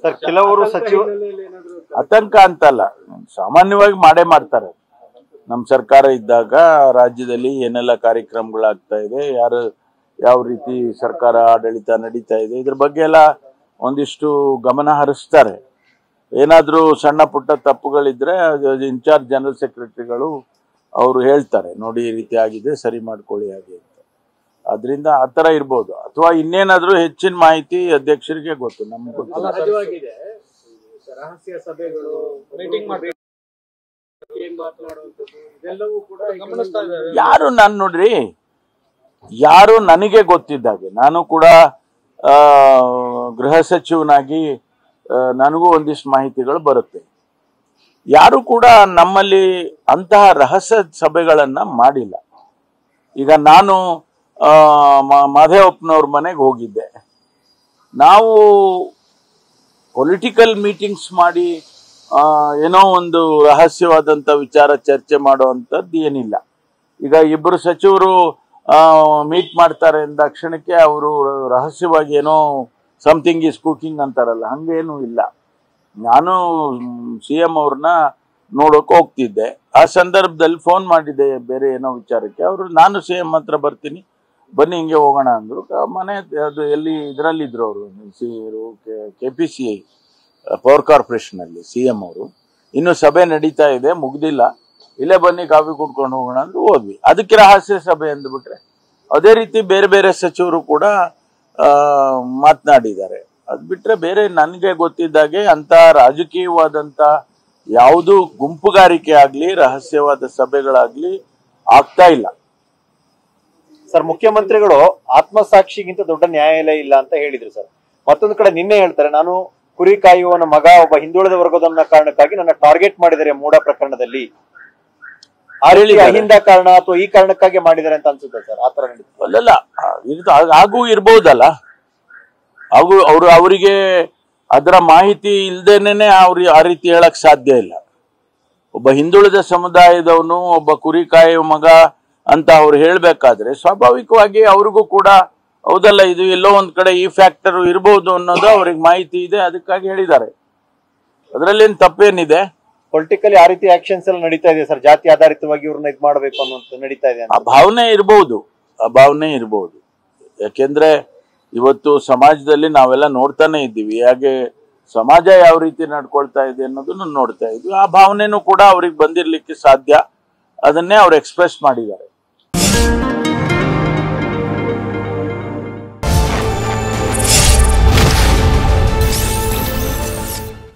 Sir ಕೆಲವರು ಸಚಿವ ಆತಂಕ ಅಂತಲ್ಲ, ಸಾಮಾನ್ಯವಾಗಿ ಮಾಡೇ ಮಾಡ್ತಾರೆ. ನಮ್ಮ ಸರ್ಕಾರ ಇದ್ದಾಗ ರಾಜ್ಯದಲ್ಲಿ ಏನೆಲ್ಲ ಕಾರ್ಯಕ್ರಮಗಳಾಗ್ತಾ ಇದೆ, ಯಾವ ರೀತಿ ಸರ್ಕಾರ ಆಡಳಿತ ನಡೀತಾ ಇದೆ, ಇದ್ರ ಬಗ್ಗೆ ಎಲ್ಲ ಒಂದಿಷ್ಟು ಗಮನ ಹರಿಸ್ತಾರೆ. ಏನಾದ್ರೂ ಸಣ್ಣ ಪುಟ್ಟ ತಪ್ಪುಗಳಿದ್ರೆ ಇನ್ಚಾರ್ಜ್ ಜನರಲ್ ಸೆಕ್ರೆಟರಿಗಳು ಅವರು ಹೇಳ್ತಾರೆ, ನೋಡಿ ಈ ರೀತಿ ಆಗಿದೆ, ಸರಿ ಮಾಡ್ಕೊಳ್ಳಿ ಹಾಗೆ ಅಂತ. ಅದರಿಂದ ಆತರ ಇರ್ಬೋದು, ಅಥವಾ ಇನ್ನೇನಾದ್ರೂ ಹೆಚ್ಚಿನ ಮಾಹಿತಿ ಅಧ್ಯಕ್ಷರಿಗೆ ಗೊತ್ತು, ನಮ್ಗೆ ಗೊತ್ತಿಲ್ಲ. ರಹಸ್ಯ ಸಭೆಗಳು, ಮೀಟಿಂಗ್ ಯಾರು ನಾನು ನೋಡ್ರಿ, ಯಾರು ನನಗೆ ಗೊತ್ತಿದ್ದಾಗೆ, ನಾನು ಕೂಡ ಗೃಹ ಸಚಿವನಾಗಿ ನನಗೂ ಒಂದಿಷ್ಟು ಮಾಹಿತಿಗಳು ಬರುತ್ತೆ. ಯಾರು ಕೂಡ ನಮ್ಮಲ್ಲಿ ಅಂತಹ ರಹಸ್ಯ ಸಭೆಗಳನ್ನ ಮಾಡಿಲ್ಲ. ಈಗ ನಾನು ಮಾದೇವಪ್ಪನವ್ರ ಮನೆಗೆ ಹೋಗಿದ್ದೆ. ನಾವು ಪೊಲಿಟಿಕಲ್ ಮೀಟಿಂಗ್ಸ್ ಮಾಡಿ ಏನೋ ಒಂದು ರಹಸ್ಯವಾದಂತ ವಿಚಾರ ಚರ್ಚೆ ಮಾಡುವಂಥದ್ದು ಏನಿಲ್ಲ. ಈಗ ಇಬ್ಬರು ಸಚಿವರು ಮೀಟ್ ಮಾಡ್ತಾರೆ ಅಂದ ಕ್ಷಣಕ್ಕೆ ಅವರು ರಹಸ್ಯವಾಗಿ ಏನೋ ಸಮಥಿಂಗ್ ಈಸ್ ಕುಕಿಂಗ್ ಅಂತಾರಲ್ಲ, ಹಂಗೇನು ಇಲ್ಲ. ನಾನು CM ಅವ್ರನ್ನ ನೋಡೋಕೆ ಹೋಗ್ತಿದ್ದೆ. ಆ ಸಂದರ್ಭದಲ್ಲಿ ಫೋನ್ ಮಾಡಿದ್ದೆ ಬೇರೆ ಏನೋ ವಿಚಾರಕ್ಕೆ. ಅವರು ನಾನು CM ಹತ್ರ ಬರ್ತೀನಿ, ಬನ್ನಿ ಹಿಂಗೆ ಹೋಗೋಣ ಅಂದ್ರು. ಮನೆ ಅದು ಎಲ್ಲಿ ಇದರಲ್ಲಿದ್ರು ಅವರು, KPCI ಪವರ್ ಕಾರ್ಪೊರೇಷನ್ ಅಲ್ಲಿ CM ಅವರು. ಇನ್ನು ಸಭೆ ನಡೀತಾ ಇದೆ, ಮುಗ್ದಿಲ್ಲ, ಇಲ್ಲೇ ಬನ್ನಿ ಕಾಫಿ ಕುಡ್ಕೊಂಡು ಹೋಗೋಣ ಅಂದ್ರು. ಹೋದ್ವಿ. ಅದಕ್ಕೆ ರಹಸ್ಯ ಸಭೆ ಅಂದ್ಬಿಟ್ರೆ. ಅದೇ ರೀತಿ ಬೇರೆ ಬೇರೆ ಸಚಿವರು ಕೂಡ ಮಾತನಾಡಿದ್ದಾರೆ. ಅದ್ ಬಿಟ್ರೆ ಬೇರೆ ನನಗೆ ಗೊತ್ತಿದ್ದಾಗೆ ಅಂತ ರಾಜಕೀಯವಾದಂತ ಯಾವುದು ಗುಂಪುಗಾರಿಕೆ ಆಗ್ಲಿ ರಹಸ್ಯವಾದ ಸಭೆಗಳಾಗ್ಲಿ ಆಗ್ತಾ ಇಲ್ಲ. ಸರ್ ಮುಖ್ಯಮಂತ್ರಿಗಳು ಆತ್ಮಸಾಕ್ಷಿಗಿಂತ ದೊಡ್ಡ ನ್ಯಾಯಾಲಯ ಇಲ್ಲ ಅಂತ ಹೇಳಿದ್ರು ಸರ್. ಮತ್ತೊಂದು ಕಡೆ ನಿನ್ನೆ ಹೇಳ್ತಾರೆ, ನಾನು ಕುರಿ ಕಾಯುವವನ ಮಗ ಒಬ್ಬ ಹಿಂದುಳಿದ ವರ್ಗದ ಕಾರಣಕ್ಕಾಗಿ ನನ್ನ ಟಾರ್ಗೆಟ್ ಮಾಡಿದ್ದಾರೆ ಮೂಡ ಪ್ರಕರಣದಲ್ಲಿ. ಆ ರೀತಿ ಅಹಿಂದ ಕಾರಣ ಅಥವಾ ಈ ಕಾರಣಕ್ಕಾಗಿ ಮಾಡಿದ್ದಾರೆ ಅಂತ ಅನ್ಸುತ್ತೆ ಸರ್. ಆತರ ಅಲ್ಲಲ್ಲ, ಹಾಗೂ ಇರ್ಬಹುದಲ್ಲ. ಹಾಗೂ ಅವರಿಗೆ ಅದರ ಮಾಹಿತಿ ಇಲ್ದೇನೆ ಆ ರೀತಿ ಹೇಳಕ್ ಸಾಧ್ಯ ಇಲ್ಲ. ಒಬ್ಬ ಹಿಂದುಳಿದ ಸಮುದಾಯದವನು ಒಬ್ಬ ಕುರಿ ಕಾಯುವ ಮಗ ಅಂತ ಅವ್ರು ಹೇಳ್ಬೇಕಾದ್ರೆ ಸ್ವಾಭಾವಿಕವಾಗಿ ಅವ್ರಿಗೂ ಕೂಡ ಹೌದಲ್ಲ, ಇದು ಎಲ್ಲೋ ಒಂದ್ ಕಡೆ ಈ ಫ್ಯಾಕ್ಟರ್ ಇರಬಹುದು ಅನ್ನೋದು ಅವ್ರಿಗೆ ಮಾಹಿತಿ ಇದೆ, ಅದಕ್ಕಾಗಿ ಹೇಳಿದ್ದಾರೆ. ಅದರಲ್ಲಿ ಏನ್ ತಪ್ಪೇನಿದೆ? ಪೊಲಿಟಿಕಲಿ ಆ ರೀತಿ ಆಕ್ಷನ್ಸ್ ಎಲ್ಲ ನಡೀತಾ ಇದೆ ಸರ್, ಜಾತಿ ಆಧಾರಿತವಾಗಿ ಇವ್ರನ್ನ ಇದ್ ಮಾಡ್ಬೇಕು ಅನ್ನೋದು ನಡೀತಾ ಇದೆ. ಆ ಭಾವನೆ ಇರಬಹುದು. ಯಾಕೆಂದ್ರೆ ಇವತ್ತು ಸಮಾಜದಲ್ಲಿ ನಾವೆಲ್ಲ ನೋಡ್ತಾನೆ ಇದ್ದೀವಿ, ಹಾಗೆ ಸಮಾಜ ಯಾವ ರೀತಿ ನಡ್ಕೊಳ್ತಾ ಇದೆ ಅನ್ನೋದನ್ನು ನೋಡ್ತಾ ಇದ್ವಿ. ಆ ಭಾವನೆನೂ ಕೂಡ ಅವ್ರಿಗೆ ಬಂದಿರ್ಲಿಕ್ಕೆ ಸಾಧ್ಯ, ಅದನ್ನೇ ಅವ್ರು ಎಕ್ಸ್ಪ್ರೆಸ್ ಮಾಡಿದ್ದಾರೆ.